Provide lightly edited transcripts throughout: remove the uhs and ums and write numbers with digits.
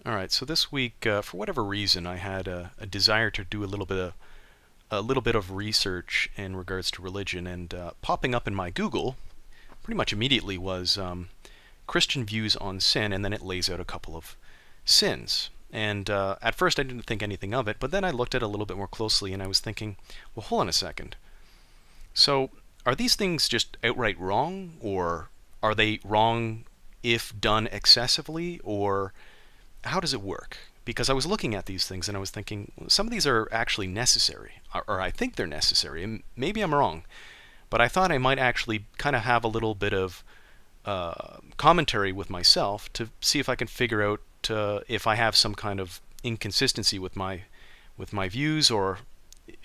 All right, so this week, for whatever reason, I had a desire to do a little bit of research in regards to religion, and popping up in my Google pretty much immediately was Christian views on sin, and then it lays out a couple of sins. And at first, I didn't think anything of it, but then I looked at it a little bit more closely, and I was thinking, well, hold on a second. So, are these things just outright wrong, or are they wrong if done excessively, or how does it work? Because I was looking at these things and I was thinking, some of these are actually necessary, or I think they're necessary, and maybe I'm wrong, but I thought I might actually kind of have a little bit of commentary with myself to see if I can figure out if I have some kind of inconsistency with my views, or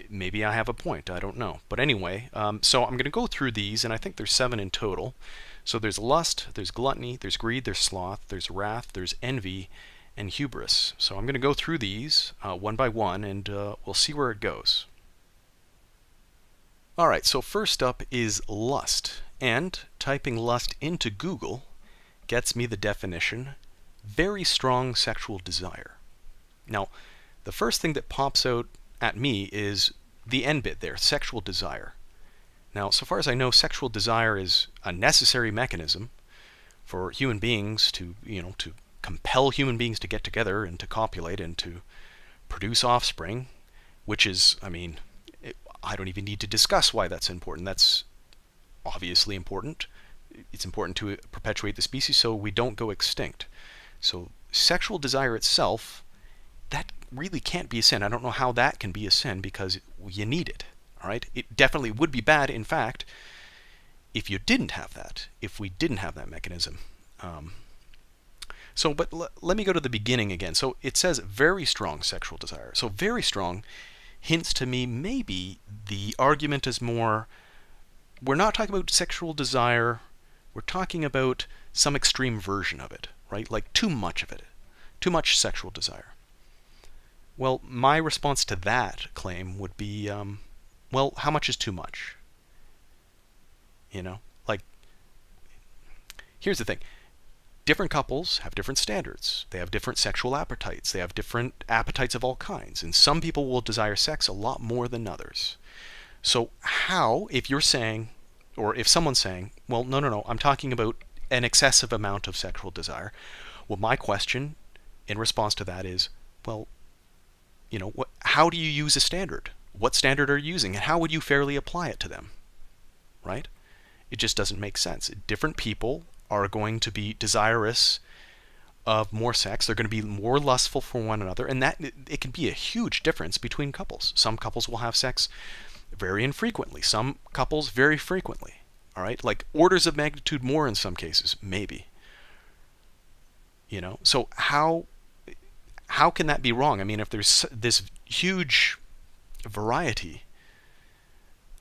maybe I have a point. I don't know. But anyway, so I'm going to go through these, and I think there's 7 in total. So there's lust, there's gluttony, there's greed, there's sloth, there's wrath, there's envy, and hubris. So I'm going to go through these one by one, and we'll see where it goes. All right, so first up is lust. And typing lust into Google gets me the definition: very strong sexual desire. Now, the first thing that pops out at me is the end bit there, sexual desire. Now, so far as I know, sexual desire is a necessary mechanism for human beings to compel human beings to get together and to copulate and to produce offspring, which is, I don't even need to discuss why that's important. That's obviously important. It's important to perpetuate the species so we don't go extinct. So sexual desire itself, that really can't be a sin. I don't know how that can be a sin, because you need it. All right? It definitely would be bad, in fact, if you didn't have that, if we didn't have that mechanism. But let me go to the beginning again. So it says very strong sexual desire. So very strong hints to me maybe the argument is more, we're not talking about sexual desire, we're talking about some extreme version of it, right? Like too much of it, too much sexual desire. Well, my response to that claim would be, well, how much is too much? Like, here's the thing. Different couples have different standards. They have different sexual appetites. They have different appetites of all kinds. And some people will desire sex a lot more than others. So how, if you're saying, or if someone's saying, well, no, I'm talking about an excessive amount of sexual desire. Well, my question in response to that is, well, how do you use a standard? What standard are you using? And how would you fairly apply it to them? Right? It just doesn't make sense. Different people are going to be desirous of more sex. They're going to be more lustful for one another. And that it can be a huge difference between couples. Some couples will have sex very infrequently. Some couples very frequently. All right? Like orders of magnitude more in some cases, maybe. So how can that be wrong? I mean, if there's this huge variety,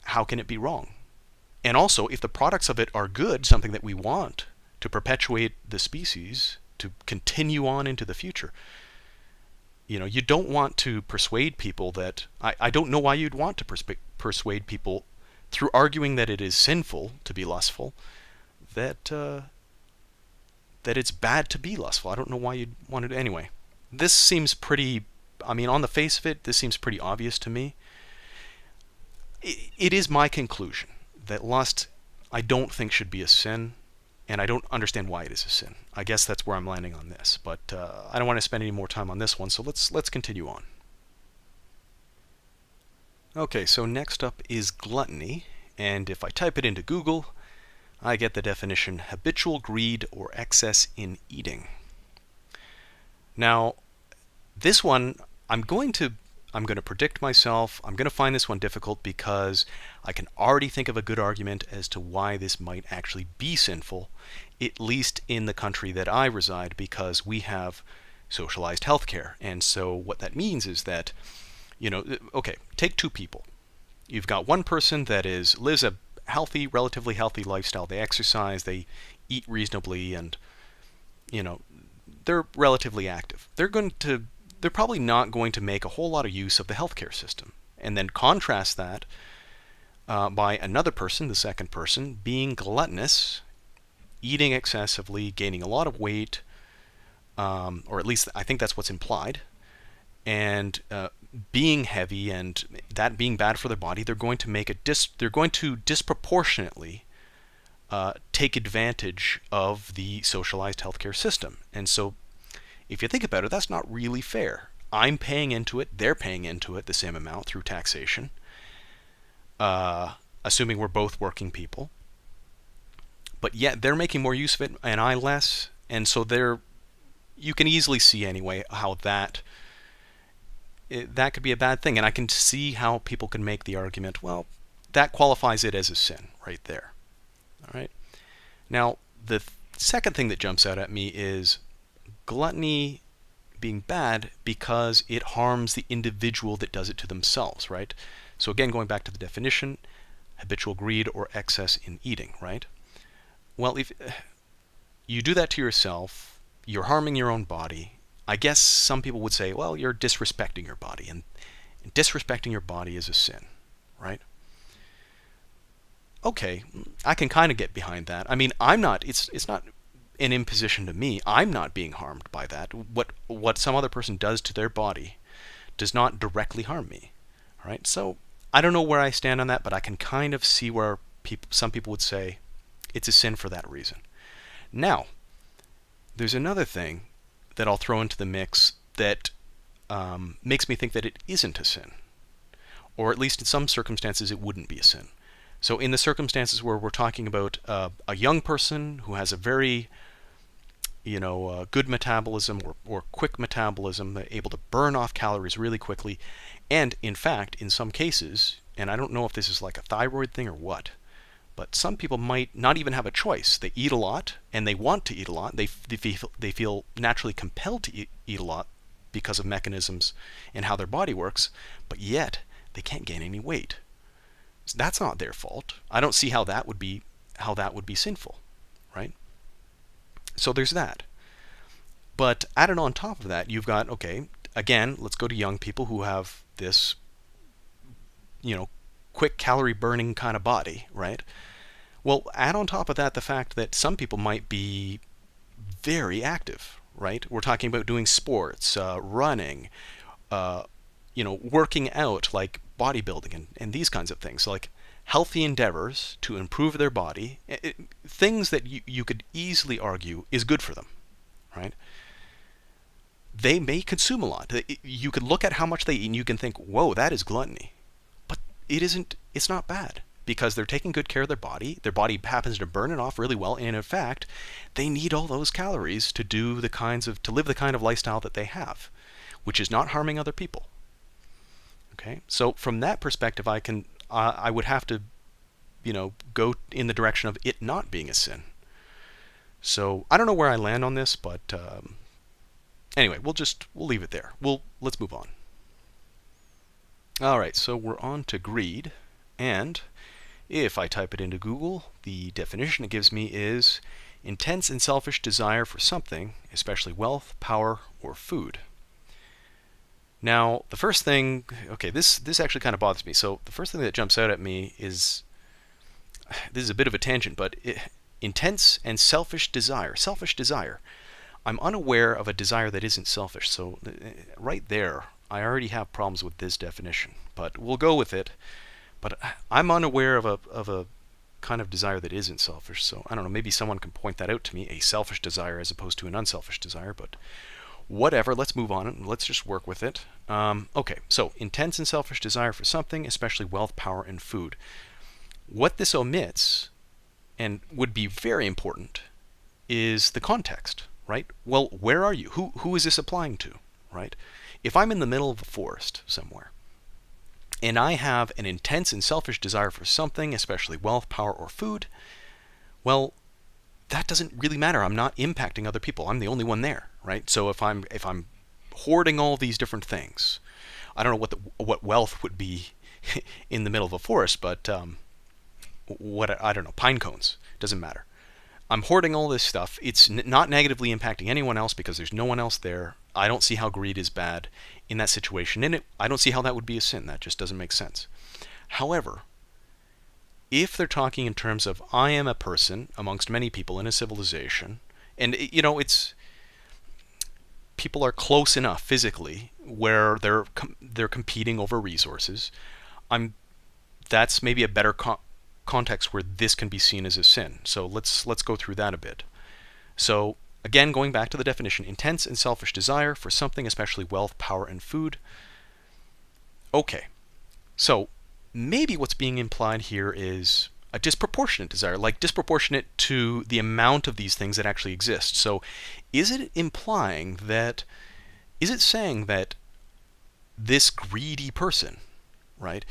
how can it be wrong? And also, if the products of it are good, something that we want to perpetuate the species, to continue on into the future, you don't want to persuade people that, I don't know why you'd want to persuade people through arguing that it is sinful to be lustful, that it's bad to be lustful. I don't know why you'd want to. Anyway, this seems pretty, on the face of it, this seems pretty obvious to me. It is my conclusion that lust, I don't think should be a sin, and I don't understand why it is a sin. I guess that's where I'm landing on this, but I don't want to spend any more time on this one, so let's continue on. Okay, so next up is gluttony, and if I type it into Google, I get the definition: habitual greed or excess in eating. Now, this one, I'm going to predict myself. I'm going to find this one difficult because I can already think of a good argument as to why this might actually be sinful, at least in the country that I reside, because we have socialized healthcare. And so what that means is that, okay, take 2 people. You've got one person that lives a relatively healthy lifestyle. They exercise, they eat reasonably, and, they're relatively active. They're probably not going to make a whole lot of use of the healthcare system. And then contrast that by another person, the second person, being gluttonous, eating excessively, gaining a lot of weight, or at least I think that's what's implied. And being heavy and that being bad for their body, they're going to they're going to disproportionately take advantage of the socialized healthcare system. And so, if you think about it, that's not really fair. I'm paying into it, they're paying into it the same amount through taxation, assuming we're both working people. But yet they're making more use of it and I less, and so you can easily see anyway how that could be a bad thing. And I can see how people can make the argument, well, that qualifies it as a sin right there. All right. Now, the second thing that jumps out at me is gluttony being bad because it harms the individual that does it to themselves, right? So again, going back to the definition, habitual greed or excess in eating, right? Well, if you do that to yourself, you're harming your own body. I guess some people would say, well, you're disrespecting your body, and disrespecting your body is a sin, right? Okay, I can kind of get behind that. I mean, it's not an imposition to me. I'm not being harmed by that. What some other person does to their body does not directly harm me, all right? So I don't know where I stand on that, but I can kind of see where some people would say it's a sin for that reason. Now, there's another thing that I'll throw into the mix that makes me think that it isn't a sin, or at least in some circumstances it wouldn't be a sin. So in the circumstances where we're talking about a young person who has a very good metabolism or quick metabolism, they're able to burn off calories really quickly, and in fact, in some cases, and I don't know if this is like a thyroid thing or what, but some people might not even have a choice. They eat a lot, and they want to eat a lot. They feel naturally compelled to eat a lot because of mechanisms and how their body works, but yet they can't gain any weight. So that's not their fault. I don't see how that would be sinful, right? So there's that. But added on top of that, you've got, okay, again, let's go to young people who have this, quick calorie burning kind of body, right? Well, add on top of that the fact that some people might be very active, right? We're talking about doing sports, running, working out, like bodybuilding and these kinds of things. So like healthy endeavors to improve their body, things that you could easily argue is good for them, right? They may consume a lot. You could look at how much they eat and you can think, whoa, that is gluttony. But it's not bad because they're taking good care of their body. Their body happens to burn it off really well. And in fact, they need all those calories to live the kind of lifestyle that they have, which is not harming other people. Okay, so from that perspective, I would have to, go in the direction of it not being a sin. So I don't know where I land on this, but anyway, we'll leave it there. Let's move on. All right, so we're on to greed, and if I type it into Google, the definition it gives me is intense and selfish desire for something, especially wealth, power, or food. Now, the first thing, okay, this actually kind of bothers me. So the first thing that jumps out at me is, this is a bit of a tangent, but intense and selfish desire. Selfish desire. I'm unaware of a desire that isn't selfish. So right there, I already have problems with this definition, but we'll go with it. But I'm unaware of a kind of desire that isn't selfish. So I don't know, maybe someone can point that out to me, a selfish desire as opposed to an unselfish desire, but whatever, let's move on and let's just work with it. Okay, so intense and selfish desire for something, especially wealth, power, and food. What this omits, and would be very important, is the context, right? Well, where are you? Who is this applying to, right? If I'm in the middle of a forest somewhere, and I have an intense and selfish desire for something, especially wealth, power, or food, well, that doesn't really matter. I'm not impacting other people. I'm the only one there, right? So if I'm hoarding all these different things, I don't know what wealth would be in the middle of a forest, but I don't know, pine cones, doesn't matter. I'm hoarding all this stuff. It's not negatively impacting anyone else because there's no one else there. I don't see how greed is bad in that situation, and I don't see how that would be a sin. That just doesn't make sense. However, if they're talking in terms of I am a person amongst many people in a civilization, and people are close enough physically where they're competing over resources, that's maybe a better context where this can be seen as a sin. So let's go through that a bit. So again, going back to the definition, intense and selfish desire for something, especially wealth, power, and food. Okay, so maybe what's being implied here is a disproportionate desire, like disproportionate to the amount of these things that actually exist. So is it saying that this greedy person, right,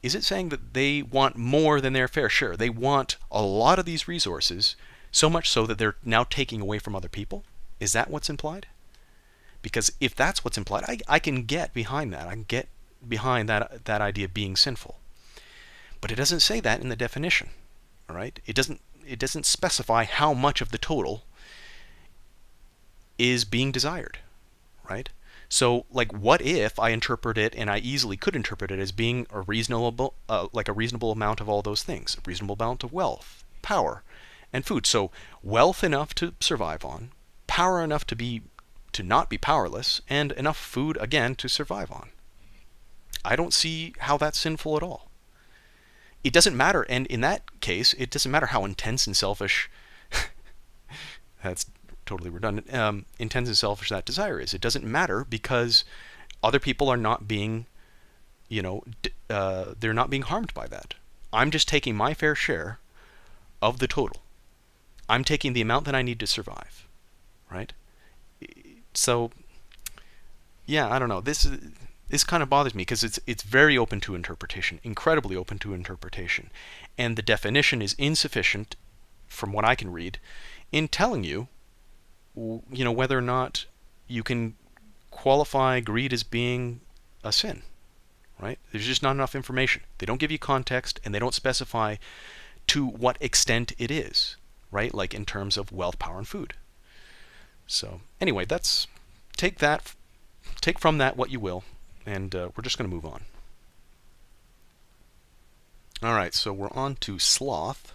is it saying that they want more than their fair share? They want a lot of these resources, so much so that they're now taking away from other people? Is that what's implied? Because if that's what's implied, I can get behind that. I can get behind that idea of being sinful. But it doesn't say that in the definition. All right? It doesn't specify how much of the total is being desired, right? So, like, what if I interpret it, and I easily could interpret it as being a reasonable amount of all those things, a reasonable amount of wealth, power, and food. So, wealth enough to survive on, power enough to not be powerless, and enough food again to survive on. I don't see how that's sinful at all. It doesn't matter, and in that case, it doesn't matter how intense and selfish. That's totally redundant. Intense and selfish that desire is. It doesn't matter because other people are not being, they're not being harmed by that. I'm just taking my fair share of the total. I'm taking the amount that I need to survive, right? So, yeah, I don't know. This kind of bothers me because it's very open to interpretation, incredibly open to interpretation, and the definition is insufficient, from what I can read, in telling you, whether or not you can qualify greed as being a sin, right? There's just not enough information. They don't give you context, and they don't specify to what extent it is, right? Like in terms of wealth, power, and food. So anyway, take from that what you will, and we're just going to move on. All right, so we're on to sloth.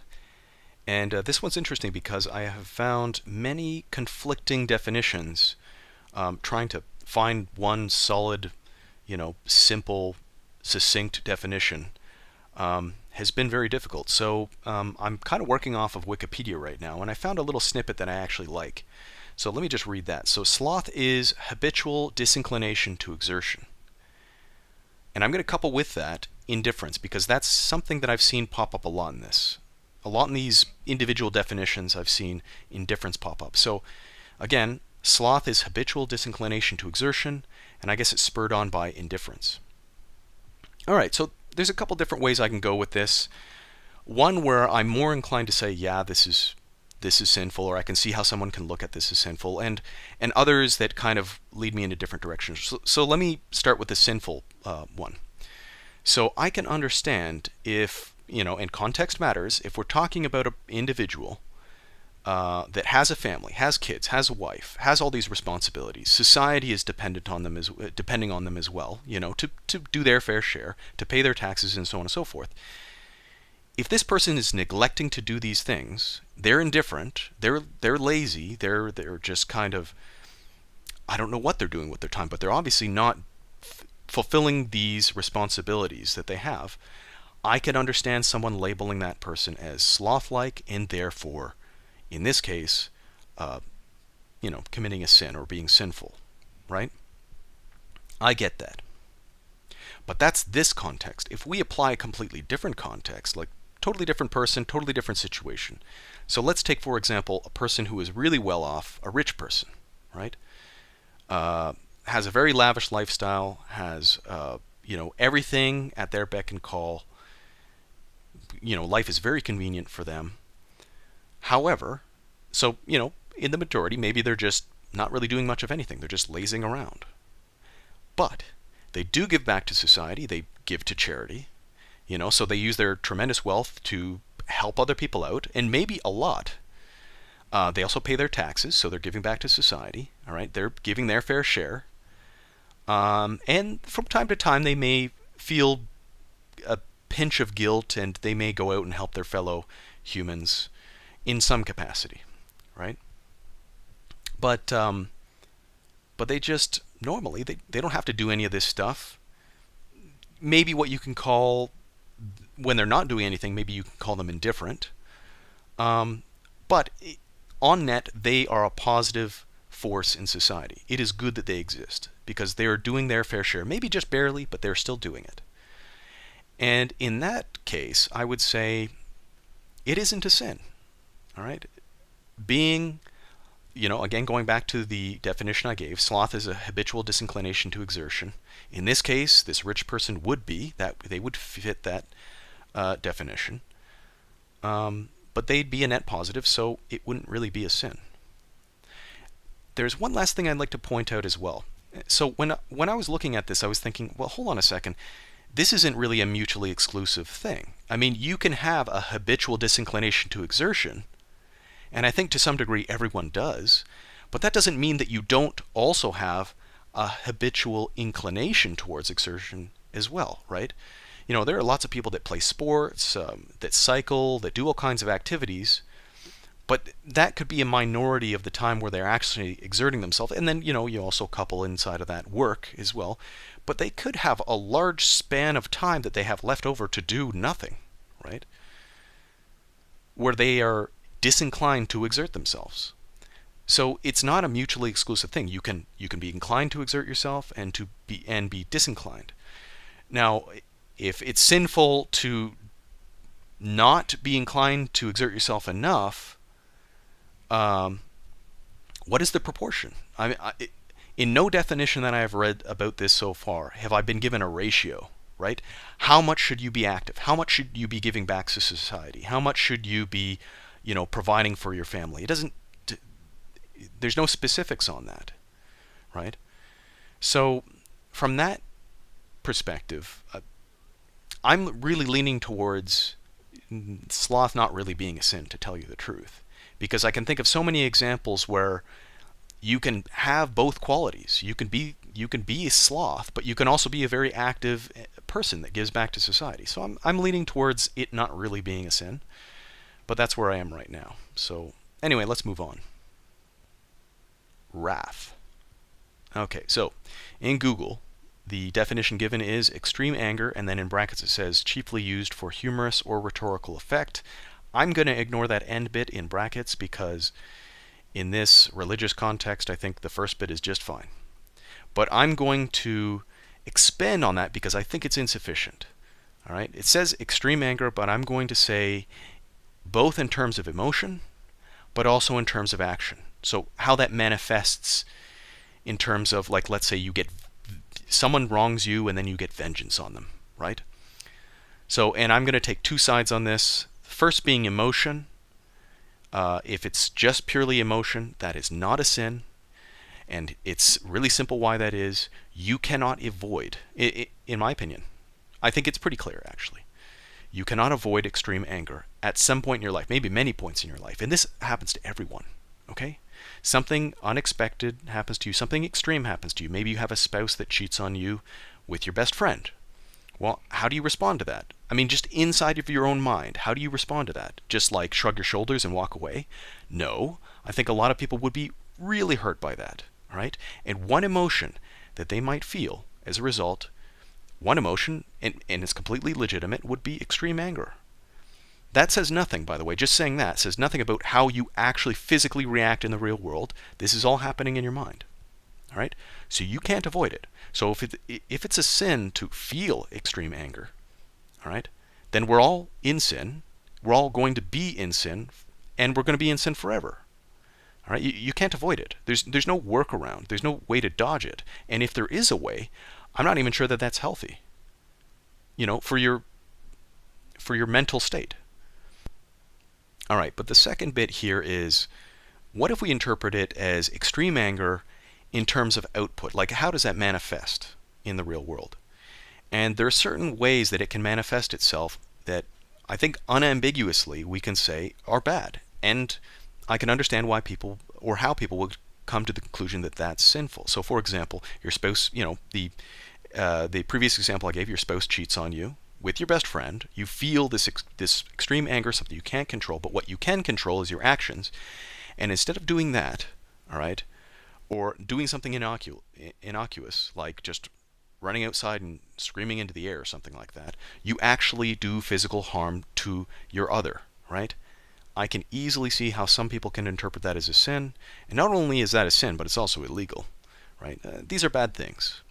And this one's interesting because I have found many conflicting definitions. Trying to find one solid, simple, succinct definition has been very difficult. So I'm kind of working off of Wikipedia right now, and I found a little snippet that I actually like. So let me just read that. So sloth is habitual disinclination to exertion. And I'm going to couple with that indifference, because that's something that I've seen pop up a lot in this. A lot in these individual definitions I've seen indifference pop up. So again, sloth is habitual disinclination to exertion, and I guess it's spurred on by indifference. All right, so there's a couple different ways I can go with this. One where I'm more inclined to say, yeah, this is sinful, or I can see how someone can look at this as sinful, and others that kind of lead me into different directions. So let me start with the sinful one. So I can understand if, and context matters, if we're talking about an individual that has a family, has kids, has a wife, has all these responsibilities. Society is depending on them as well, to do their fair share, to pay their taxes, and so on and so forth. If this person is neglecting to do these things, they're indifferent, they're lazy, they're just kind of, I don't know what they're doing with their time, but they're obviously not fulfilling these responsibilities that they have. I can understand someone labeling that person as sloth-like, and therefore, in this case, committing a sin or being sinful, right? I get that. But that's this context. If we apply a completely different context, like totally different person, totally different situation. So let's take, for example, a person who is really well off, a rich person, right? Has a very lavish lifestyle, has, everything at their beck and call. Life is very convenient for them. However, so, in the majority, maybe they're just not really doing much of anything. They're just lazing around. But they do give back to society. They give to charity. So they use their tremendous wealth to help other people out, and maybe a lot. They also pay their taxes, so they're giving back to society. All right, they're giving their fair share. And from time to time, they may feel a pinch of guilt, and they may go out and help their fellow humans in some capacity, right? But but they just normally they don't have to do any of this stuff. Maybe what you can call, when they're not doing anything, maybe you can call them indifferent. But on net, they are a positive force in society. It is good that they exist because they are doing their fair share, maybe just barely, but they're still doing it. And in that case, I would say it isn't a sin. All right? Being, again, going back to the definition I gave, sloth is a habitual disinclination to exertion. In this case, this rich person would be, that they would fit that definition. But they'd be a net positive, so it wouldn't really be a sin. There's one last thing I'd like to point out as well. So when I was looking at this, I was thinking, well, hold on a second. This isn't really a mutually exclusive thing. I mean, you can have a habitual disinclination to exertion, and I think to some degree everyone does, but that doesn't mean that you don't also have a habitual inclination towards exertion as well, right? There are lots of people that play sports, that cycle, that do all kinds of activities, but that could be a minority of the time where they're actually exerting themselves. And then, you also couple inside of that work as well. But they could have a large span of time that they have left over to do nothing, right? Where they are disinclined to exert themselves. So it's not a mutually exclusive thing. You can be inclined to exert yourself and be disinclined. Now, if it's sinful to not be inclined to exert yourself enough, what is the proportion? In no definition that I have read about this so far have I been given a ratio, right? How much should you be active? How much should you be giving back to society? How much should you be, providing for your family? There's no specifics on that, right? So from that perspective, I'm really leaning towards sloth not really being a sin, to tell you the truth. Because I can think of so many examples where you can have both qualities. You can be a sloth, but you can also be a very active person that gives back to society. So I'm leaning towards it not really being a sin, but that's where I am right now. So anyway, let's move on. Wrath. Okay, so in Google, the definition given is extreme anger, and then in brackets it says chiefly used for humorous or rhetorical effect. I'm going to ignore that end bit in brackets because in this religious context, I think the first bit is just fine. But I'm going to expand on that because I think it's insufficient. All right? It says extreme anger, but I'm going to say both in terms of emotion, but also in terms of action. So how that manifests in terms of, like, let's say someone wrongs you and then you get vengeance on them, right? So, and I'm going to take two sides on this. First being emotion. If it's just purely emotion, that is not a sin. And it's really simple why that is. You cannot avoid, in my opinion, I think it's pretty clear actually. You cannot avoid extreme anger at some point in your life, maybe many points in your life. And this happens to everyone, okay? Something unexpected happens to you, something extreme happens to you. Maybe you have a spouse that cheats on you with your best friend. Well, how do you respond to that? I mean, just inside of your own mind, how do you respond to that? Just like shrug your shoulders and walk away? No. I think a lot of people would be really hurt by that, all right? And one emotion that they might feel as a result, one emotion, and it's completely legitimate, would be extreme anger. That says nothing, by the way. Just saying that says nothing about how you actually physically react in the real world. This is all happening in your mind. All right? So you can't avoid it. So if it's a sin to feel extreme anger, all right, then we're all in sin. We're all going to be in sin, and we're going to be in sin forever. All right? You can't avoid it. There's no workaround. There's no way to dodge it. And if there is a way, I'm not even sure that that's healthy. For your mental state. All right, but the second bit here is, what if we interpret it as extreme anger in terms of output? Like, how does that manifest in the real world? And there are certain ways that it can manifest itself that I think unambiguously we can say are bad. And I can understand why people, or how people would come to the conclusion that that's sinful. So, for example, your spouse, the previous example I gave, your spouse cheats on you with your best friend. You feel this extreme anger, something you can't control, but what you can control is your actions. And instead of doing that, all right, or doing something innocuous, like just running outside and screaming into the air or something like that, you actually do physical harm to your other, right? I can easily see how some people can interpret that as a sin, and not only is that a sin, but it's also illegal, right? These are bad things.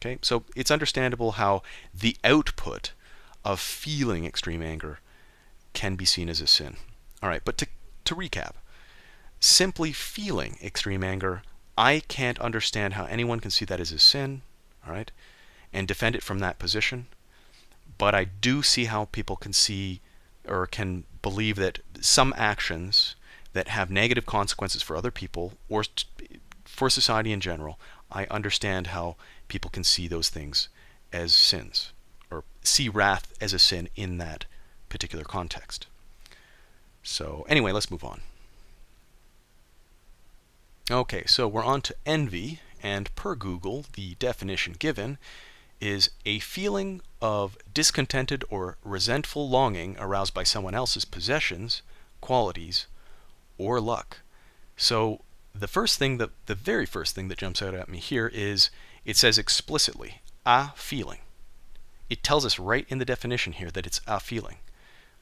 Okay, so it's understandable how the output of feeling extreme anger can be seen as a sin. All right, but to recap, simply feeling extreme anger, I can't understand how anyone can see that as a sin, all right, and defend it from that position. But I do see how people can see or can believe that some actions that have negative consequences for other people or for society in general, I understand how people can see those things as sins or see wrath as a sin in that particular context. So anyway, let's move on. Okay, so we're on to envy, and per Google, the definition given is a feeling of discontented or resentful longing aroused by someone else's possessions, qualities, or luck. So the very first thing that jumps out at me here is it says explicitly, a feeling. It tells us right in the definition here that it's a feeling.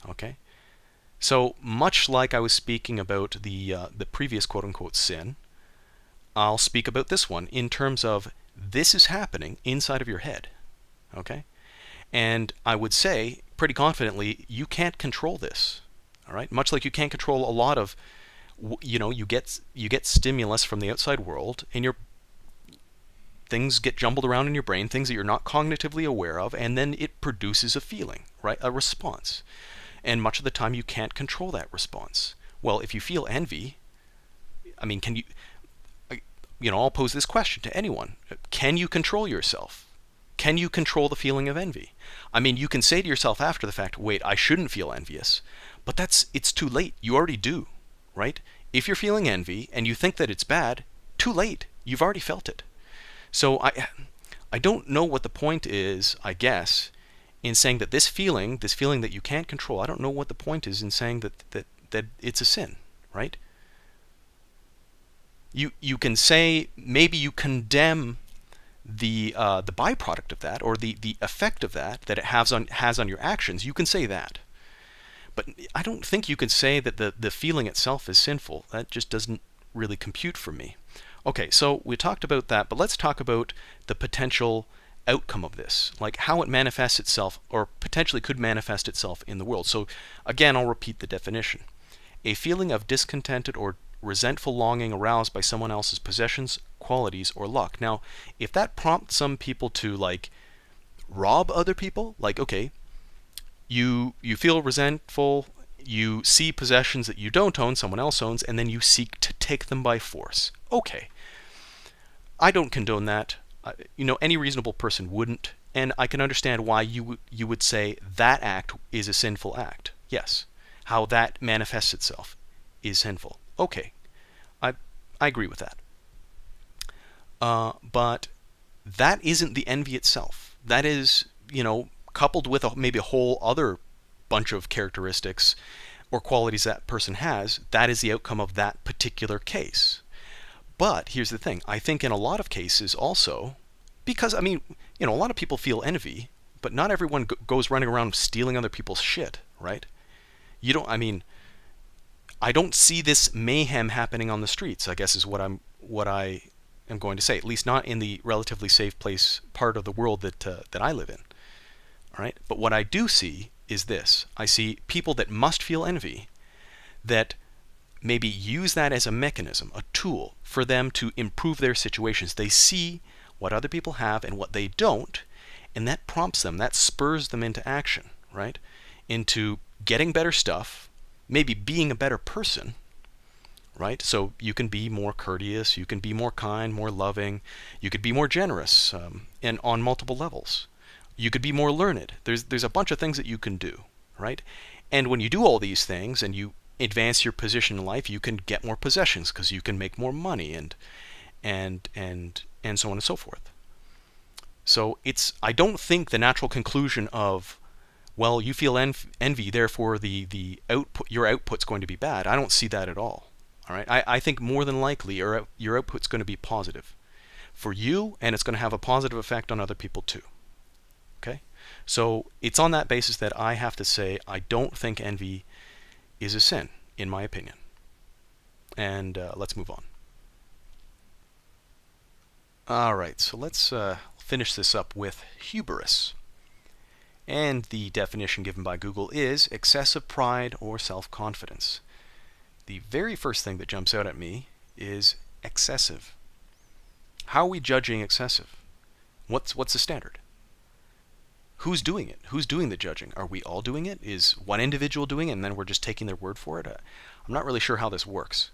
Okay? So much like I was speaking about the previous quote-unquote sin, I'll speak about this one in terms of this is happening inside of your head. Okay? And I would say pretty confidently, you can't control this. All right? Much like you can't control a lot of, you get stimulus from the outside world, and things get jumbled around in your brain, things that you're not cognitively aware of, and then it produces a feeling, right? A response. And much of the time you can't control that response. Well, if you feel envy, I mean, can you, I'll pose this question to anyone. Can you control yourself? Can you control the feeling of envy? I mean, you can say to yourself after the fact, wait, I shouldn't feel envious. But it's too late. You already do, right? If you're feeling envy and you think that it's bad, too late. You've already felt it. So I don't know what the point is, I guess, in saying that this feeling that you can't control, I don't know what the point is in saying that it's a sin, right? You can say maybe you condemn the byproduct of that, or the effect of that it has on your actions. You can say that, but I don't think you can say that the feeling itself is sinful. That just doesn't really compute for me. Okay, so we talked about that, but let's talk about the potential outcome of this, like how it manifests itself, or potentially could manifest itself in the world. So again, I'll repeat the definition. A feeling of discontented or resentful longing aroused by someone else's possessions, qualities, or luck. Now, if that prompts some people to like rob other people, like, okay, you feel resentful, you see possessions that you don't own, someone else owns, and then you seek to take them by force. Okay, I don't condone that. Any reasonable person wouldn't, and I can understand why you would say that act is a sinful act. Yes, how that manifests itself is sinful. Okay, I agree with that. But that isn't the envy itself. That is, coupled with maybe a whole other bunch of characteristics or qualities that person has, that is the outcome of that particular case. But here's the thing. I think in a lot of cases also, because, a lot of people feel envy, but not everyone goes running around stealing other people's shit, right? I don't see this mayhem happening on the streets, I guess is what I am going to say, at least not in the relatively safe part of the world that I live in. All right? But what I do see is this. I see people that must feel envy that maybe use that as a mechanism, a tool for them to improve their situations. They see what other people have and what they don't, and that prompts them, that spurs them into action, right? Into getting better stuff, maybe being a better person, right? So you can be more courteous, you can be more kind, more loving, you could be more generous, and on multiple levels. You could be more learned. There's a bunch of things that you can do, right? And when you do all these things and you advance your position in life, you can get more possessions because you can make more money and so on and so forth. So I don't think the natural conclusion of, well, you feel envy, therefore your output's going to be bad. I don't see that at all. All right, I think more than likely your output's going to be positive for you, and it's going to have a positive effect on other people too. Okay, so it's on that basis that I have to say I don't think envy is a sin, in my opinion. And let's move on. All right, so let's finish this up with hubris. And the definition given by Google is excessive pride or self-confidence. The very first thing that jumps out at me is excessive. How are we judging excessive? What's the standard? Who's doing it? Who's doing the judging? Are we all doing it? Is one individual doing it and then we're just taking their word for it? I'm not really sure how this works.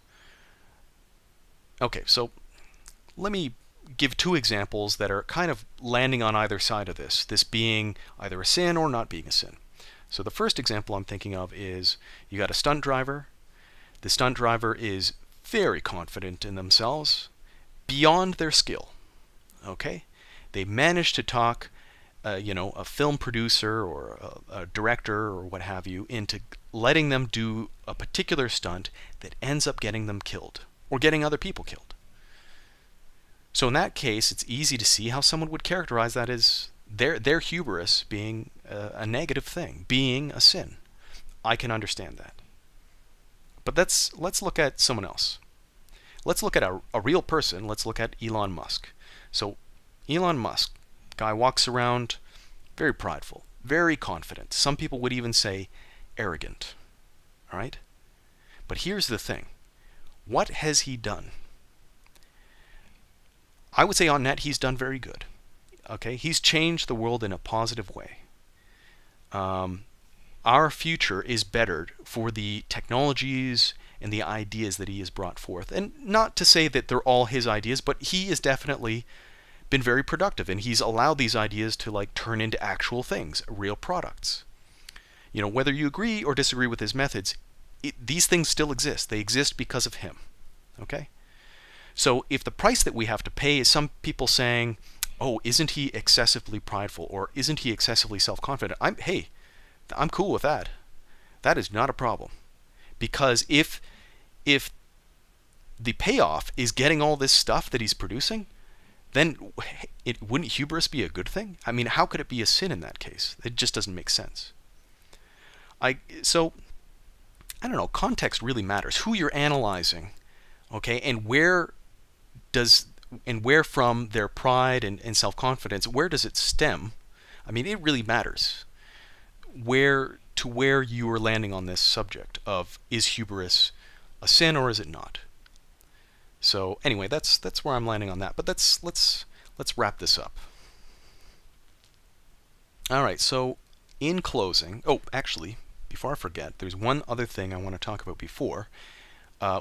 Okay, so let me give two examples that are kind of landing on either side of this being either a sin or not being a sin. So the first example I'm thinking of is you got a stunt driver. The stunt driver is very confident in themselves, beyond their skill. Okay? They managed to talk a film producer or a director or what have you into letting them do a particular stunt that ends up getting them killed or getting other people killed. So in that case, it's easy to see how someone would characterize that as their hubris being a negative thing, being a sin. I can understand that. But let's look at someone else. Let's look at a real person. Let's look at Elon Musk. So Elon Musk, guy walks around very prideful, very confident. Some people would even say arrogant. All right? But here's the thing. What has he done? I would say on net he's done very good. Okay? He's changed the world in a positive way. Our future is bettered for the technologies and the ideas that he has brought forth. And not to say that they're all his ideas, but he has definitely been very productive, and he's allowed these ideas to turn into actual things, real products. Whether you agree or disagree with his methods, these things still exist. They exist because of him. Okay? So if the price that we have to pay is some people saying, oh, isn't he excessively prideful, or isn't he excessively self-confident? I'm cool with that. That is not a problem. Because if the payoff is getting all this stuff that he's producing, then wouldn't hubris be a good thing? I mean, how could it be a sin in that case? It just doesn't make sense. So, I don't know, context really matters. Who you're analyzing, okay, and where from their pride and self-confidence, where does it stem? I mean, it really matters. Where you are landing on this subject of, is hubris a sin or is it not? So anyway, that's where I'm landing on that. But let's wrap this up. All right. So in closing, actually, before I forget, there's one other thing I want to talk about before,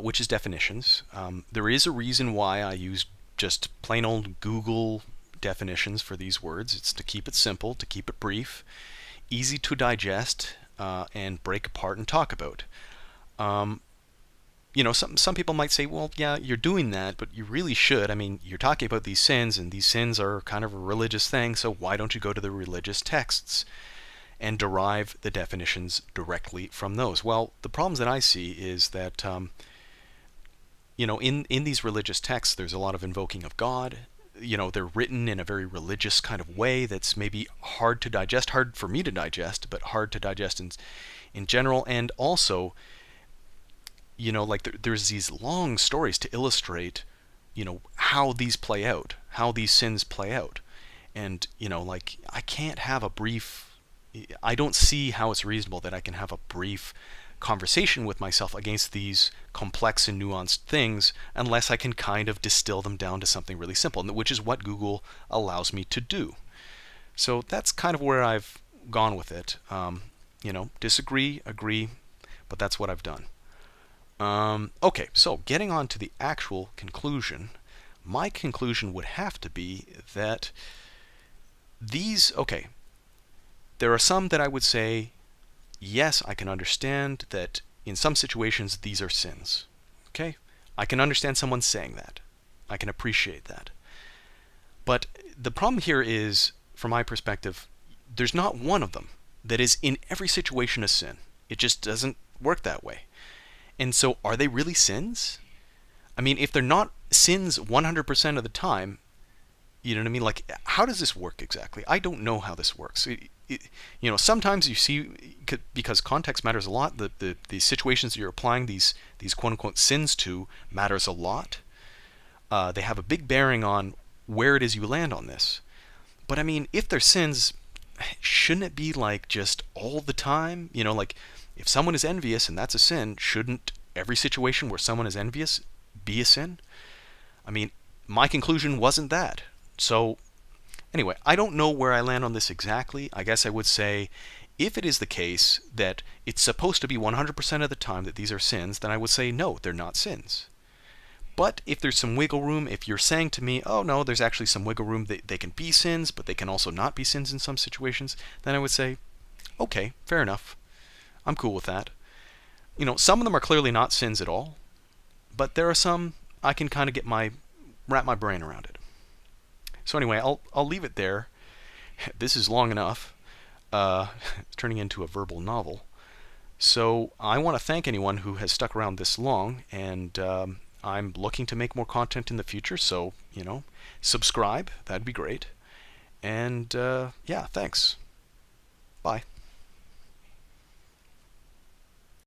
which is definitions. There is a reason why I use just plain old Google definitions for these words. It's to keep it simple, to keep it brief, easy to digest, and break apart and talk about. Some people might say, well, yeah, you're doing that, but you really should. I mean, you're talking about these sins, and these sins are kind of a religious thing, so why don't you go to the religious texts and derive the definitions directly from those? Well, the problems that I see is that, in these religious texts, there's a lot of invoking of God. They're written in a very religious kind of way that's maybe hard to digest, hard for me to digest, but hard to digest in general. And also, there's these long stories to illustrate, how these play out, how these sins play out. And, I can't have I don't see how it's reasonable that I can have a brief conversation with myself against these complex and nuanced things unless I can kind of distill them down to something really simple, which is what Google allows me to do. So that's kind of where I've gone with it. Disagree, agree, but that's what I've done. Okay, so getting on to the actual conclusion, my conclusion would have to be that there are some that I would say, yes, I can understand that in some situations these are sins. Okay? I can understand someone saying that. I can appreciate that. But the problem here is, from my perspective, there's not one of them that is in every situation a sin. It just doesn't work that way. And so are they really sins? I mean, if they're not sins 100% of the time, you know what I mean? Like, how does this work exactly? I don't know how this works. Sometimes you see, because context matters a lot, the situations that you're applying these quote unquote sins to matters a lot. They have a big bearing on where it is you land on this. But I mean, if they're sins, shouldn't it be like just all the time? Like if someone is envious and that's a sin, shouldn't every situation where someone is envious be a sin? I mean, my conclusion wasn't that. So, anyway, I don't know where I land on this exactly. I guess I would say if it is the case that it's supposed to be 100% of the time that these are sins, then I would say no, they're not sins. But if there's some wiggle room, if you're saying to me, oh no, there's actually some wiggle room, they can be sins, but they can also not be sins in some situations, then I would say, okay, fair enough. I'm cool with that. Some of them are clearly not sins at all, but there are some I can kind of wrap my brain around it. So anyway, I'll leave it there. This is long enough. It's turning into a verbal novel. So I want to thank anyone who has stuck around this long, and I'm looking to make more content in the future, so, subscribe. That'd be great. And, yeah, thanks. Bye.